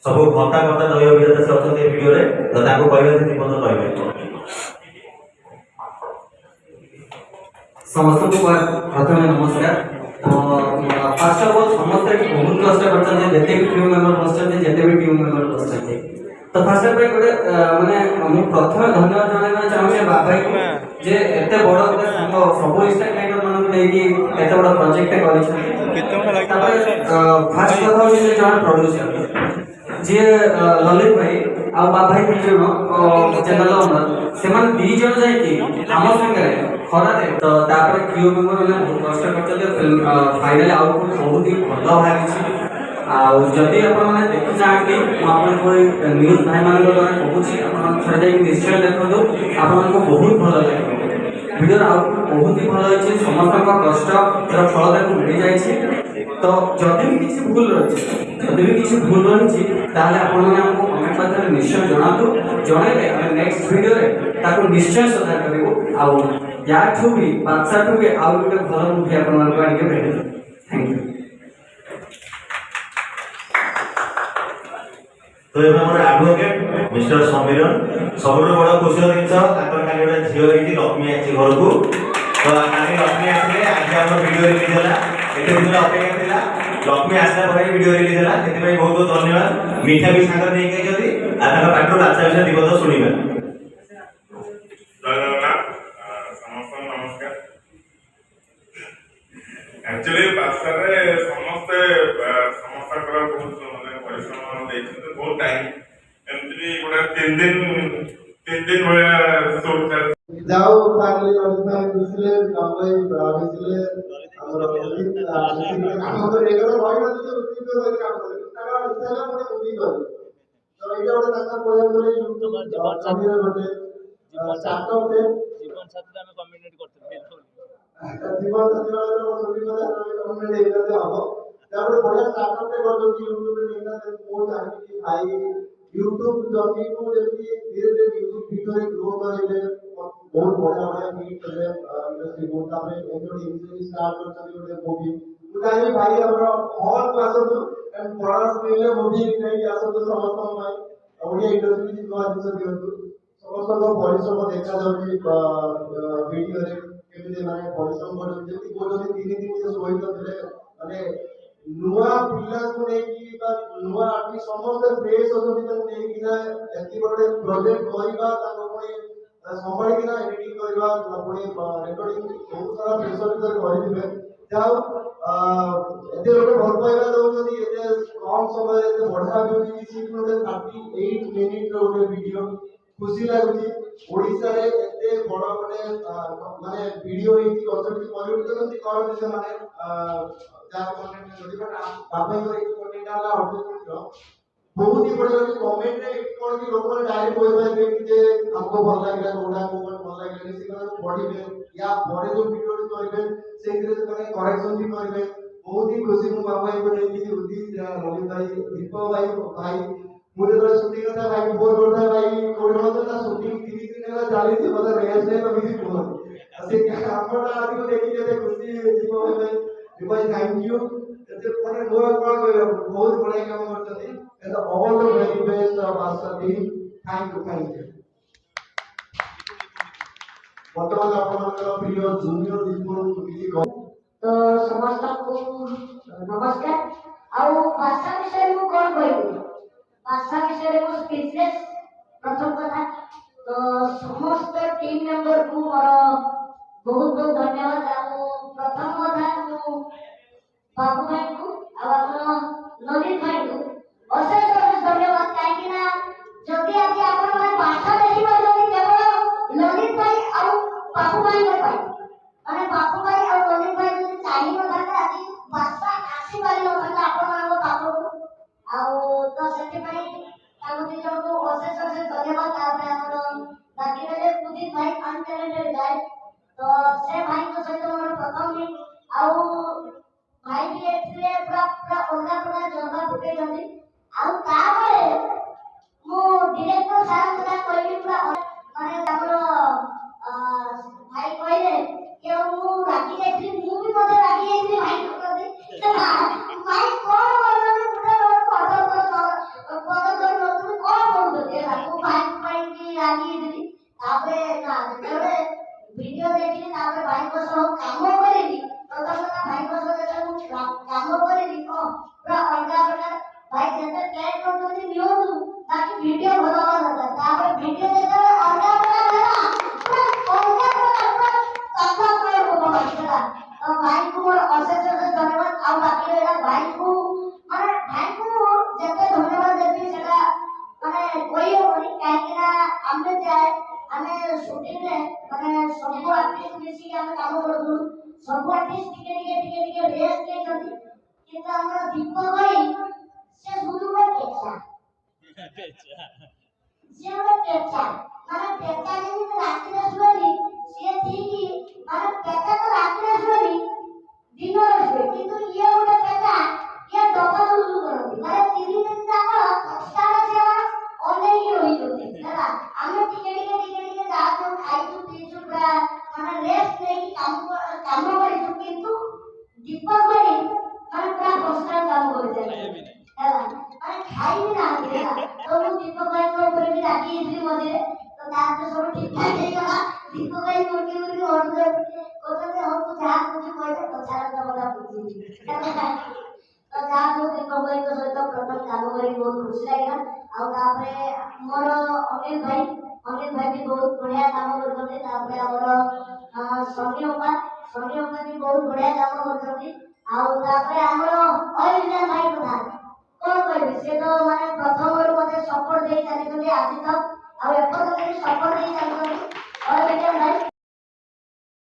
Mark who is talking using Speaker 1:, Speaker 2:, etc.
Speaker 1: सब घंटा घंटा दैव विजेता से अच्छा भिडियो कहले जीवन कहबे
Speaker 2: समस्त को प्रथम नमस्कार। फर्स्ट ऑफ ऑल समस्त बहुत कष्ट करछन जेते भी टीम मेंबर बसछन जेते भी टीम मेंबर बसछन तो फर्स्ट ऑफ गोटे माने मु प्रथम धन्यवाद जणाइबा चाहे बाबा को जे एते बड़ गोटे संग सब इंस्टा क्लाइंट मानन लेकी एते बड़ प्रोजेक्ट करिछन। फर्स्ट कथा होछि जे जण प्रोड्यूसर जे ललित भाई आ बाबा भाई दुजन चैनल ओनर सेमान दी जण जाय कि हम संगे खरा दे तो तापर क्यू मेंबर ने बहुत कष्ट करछन फिल्म फाइनल आउटपुट बहुत ही भलो बाहरिछि। आ जदि अपन माने देखि जांती अपन कोई न्यूज भाई मान द्वारा कहूछि अपन थोड़ा जाई निश्चय देखो आपन को बहुत भलो लागो वीडियो आउटपुट बहुत ही भलो अछि समस्त का कष्ट तर फल देखो मिल जायछि। तो जदि भी किसी भूल रही ताले आपण माने हमको कमेंट माध्यम निश्चय जणातु जणाइले हम नेक्स्ट वीडियो रे ताको निश्चय सुधार करिवो आ या ठु भी बादशाह ठु भी आउ गोटे भलो मूवी आपण मान को आके भेटो। Thank you.
Speaker 1: तो ये हमर एडवोकेट मिस्टर समीरन सबरो बड़ खुशी जिनस ताकर काली गोटे झियो होई लक्ष्मी आछि घर को तो काली लक्ष्मी आछले आज हमर वीडियो रिलीज होला एते दिन अपेक्षा थिला लक्ष्मी आसला पर वीडियो रिलीज होला सेति भाई बहुत बहुत धन्यवाद। मीठा भी सागर नै के जदी आ ताका पाटरो बादशाह विषय दिबो तो सुनिबा।
Speaker 3: जय जगन्नाथ समस्त नमस्कार। एक्चुअली बादशाह रे समस्त बहुत माने परिश्रम देछि बहुत टाइम एमती गोटे 3 दिन भलिया शूट कर
Speaker 4: जाओ फाइनली ऑडिशन दिसले कामले दिसले हमर काम तो एकर भाई ना तो उठी तो काम करे तारा इच्छा मोटे मूवी करे तो एटा ओटा ताका कोया करे यूट्यूब चैनल गोटे स्टार्टअप दे
Speaker 5: जीवन साथी में कम्युनिकेट करते बिल्कुल
Speaker 4: जीवन साथी वाला तो छवि वाला कम्युनिकेट करते हम तापर बढ़िया स्टार्टअप दे कर जो यूट्यूब में देखना है वो जाने की भाई यूट्यूब जर्नी को जल्दी धीरे धीरे म्यूजिक वीडियो रे ग्रो करेले बहुत बढ़िया बढ़िया मीट करे इंडस्ट्री को तापर एजोडी इंडस्ट्री स्टार्ट करछन गोटे मूवी मुझे भाई हमरा हॉल क्लास तो एंड बड़ा स्क्रीन रे मूवी नहीं आसो तो समस्त भाई ओडिया इंडस्ट्री की नवा जिंस दियंतु समस्त को परिश्रम देखा जाउची वीडियो रे केते माने परिश्रम कर जेति कोजोनी 3 दिन से सोई तो माने नुआ पिला को नेकी बा नुआ आर्टिस्ट समस्त फ्रेश होती तो नेकी ना एति बडे प्रोजेक्ट करबा ताको कोई संभाली किना एडिटिंग करबा पुणी रिकॉर्डिंग बहुत सारा प्रेशर भीतर करि दिबे जाओ एते लोग भल पाइबा दउछथि एते कम समय एते बढ़ा भी किसी को 38 मिनिट रो वीडियो खुशी लागुची ओडिसा रे एते बड़ बड़े माने वीडियो एति कंटेंट क्वालिटी तो कति करन से माने जा कंटेंट जदी बट बाबा को एक कंटेंट आला ऑडियो बहुत ही बड़े कमेंट रे कोन की लोग डायरेक्ट बोल पाए कि जे हमको भल लागला कोडा को भल लागला से को बॉडी में या बड़े जो वीडियो करबे से से माने करेक्शन भी करबे बहुत ही खुशी मु बाबा को लेकी उदी रवि भाई दीपक भाई मुझे तो शूटिंग था भाई बोल बोल था भाई कोड मत ना शूटिंग 3 दिन का चाली थी मतलब रेस ने तो भी बोल ऐसे क्या आपका आदि को देखी जैसे खुशी दीपक भाई थैंक यू जैसे माने नो कॉल कर बहुत बड़ा काम करते and all the very best of Master team. Thank you. वर्तमान आपनकर प्रिय जूनियर दीपक किसी को
Speaker 6: तो समस्त को नमस्कार आउ भाषा विषय को कोन कहबो भाषा विषय को स्पीचलेस प्रथम कथा तो समस्त टीम मेंबर को मोर बहुत बहुत धन्यवाद आउ प्रथम कथा को बाबू भाई को आ हमर ललित भाई को अशेष धन्यवाद कहीं ना जदि आज आपण माने भाषा देखि पारबो केवल ललित भाई और बाबू भाई के पाई माने बाबू भाई और ललित भाई जदि चाहि न थाता आज भाषा आसी पारि न थाता आपण मानको पाखो आ तो सेति भाई ताको दी जण को अशेष धन्यवाद तापरे हमर बाकी रे उदित भाई अनटैलेंटेड गाय तो से भाई को सहित मोर प्रथम मीट आ भाई भी एथिले पूरा ओला पूरा जगह फुटे जंदी आउ तापरे मो डायरेक्टर साहब कथा कहली पूरा माने हमरो भाई कहले के मु रागी जाई मु भी मते रागी जाई भाई को भाई कोन बोलले पूरा ସହ କାମ କରିବି ପ୍ରଥମ କଥା ଭାଇଙ୍କ ସହ ଯେତେବେଳେ ମୁଁ କାମ କରିବି ପୁରା ଅଲଗା ପ୍ରକାର ଭାଇ ଯେତେ ପ୍ଲେଟ୍ କରୁଛନ୍ତି ନିଅନ୍ତୁ ବାକି ଭିଡ଼ିଓ ଭଲ ହବା ଦରକାର ତାପରେ ଭିଡ଼ିଓ ଯେତେବେଳେ ଅଲଗା ପ୍ରକାର ହେଲା ପୁରା ଅଲଗା ପ୍ରକାର କଥା ପ୍ରୟୋଗ ହେଲା ତ ଭାଇଙ୍କୁ ମୋର ଅଶେଷ ଅଶେଷ ଧନ୍ୟବାଦ ଆଉ ବାକି ରହିଲା ଭାଇଙ୍କୁ ଯେତେ ଧନ୍ୟବାଦ ଦେବି ସେଟା ମାନେ କହିହବନି କାହିଁକି ନା ଆମେ ସୁଟିଂରେ ମାନେ ସବୁ ଆର୍ଟିଷ୍ଟ ମିଶିକି ଆମେ କାମ କରୁଛୁ ସବୁ ଆର୍ଟିଷ୍ଟ ଟିକେ ରେଷ୍ଟ ନେଇଛନ୍ତି କିନ୍ତୁ ଆମର ଦୀପକ ଭାଇ ସେ ଗୁରୁ କେଚା ସିଏ ଗୋଟେ କେଚା ମାନେ କେଚା ଯେମିତି ରାତିରେ ଶୁଏନି ସିଏ ଠିକ ମାନେ କେଚା ତ ରାତିରେ ଶୁଏନି ଦିନରେ ଶୁଏ କିନ୍ତୁ ଇଏ ଗୋଟେ କେଚା ଇଏ ଡବଲ ୟୁଜ କରନ୍ତି ମାନେ 3 ଦିନ ଯାକ କଷ୍ଟାରେ ସିଏ ଅନେଇକି ରହିଛନ୍ତି ହେଲା ଆମେ ଟିକେ ଯାହା ଖାଇଛୁ ପିଇଛୁ ପୁରା ମାନେ ରେଷ୍ଟ ନେଇକି କାମ କରିଛୁ କିନ୍ତୁ ଦୀପକ ଭାଇ ମାନେ ପୁରା କଷ୍ଟାରେ କାମ କରିଛନ୍ତି ହେଲା ମାନେ ଖାଇବି ନାହାନ୍ତି ହେଲା ତ ମୁଁ ଦୀପକ ଭାଇଙ୍କ ଉପରେ ବି ରାଗି ଯାଇଥିଲି ମଝିରେ ତ ତାପରେ ସବୁ ଠିକ ଠାକ ହେଇଗଲା ଦୀପକ ଭାଇ ମୁର୍ଗି ଅର୍ଡର କହୁଛନ୍ତି ହଉ ତୁ ଯାହା କହୁଛୁ କହିଲେ କଥାର କଥା ବୁଝିବି ତ ଯାହା ହଉ ଦୀପକ ଭାଇଙ୍କ ସହିତ ପ୍ରଥମ କାମ କରି ବହୁତ ଖୁସି ଲାଗିଲା ଆଉ ତାପରେ ମୋର ଅନିଲ ଭାଇ ବି ବହୁତ ବଢିଆ କାମ କରୁଛନ୍ତି ତାପରେ ଆମର ସନି ଅପା ବି ବହୁତ ବଢିଆ କାମ କରୁଛନ୍ତି ଆଉ ତାପରେ ଆମର ଅରିଜିନାଲ ଭାଇ କଥା କଣ କହିବି ସେ ତ ମାନେ ପ୍ରଥମରୁ ମତେ ସପୋର୍ଟ ଦେଇ ଚାଲିଛନ୍ତି ଆଜି ତକ ଆଉ ଏପର୍ଯ୍ୟନ୍ତ ବି ସପୋର୍ଟ ଦେଇ ଚାଲିଛନ୍ତି ଅରିଜିନାଲ ଭାଇ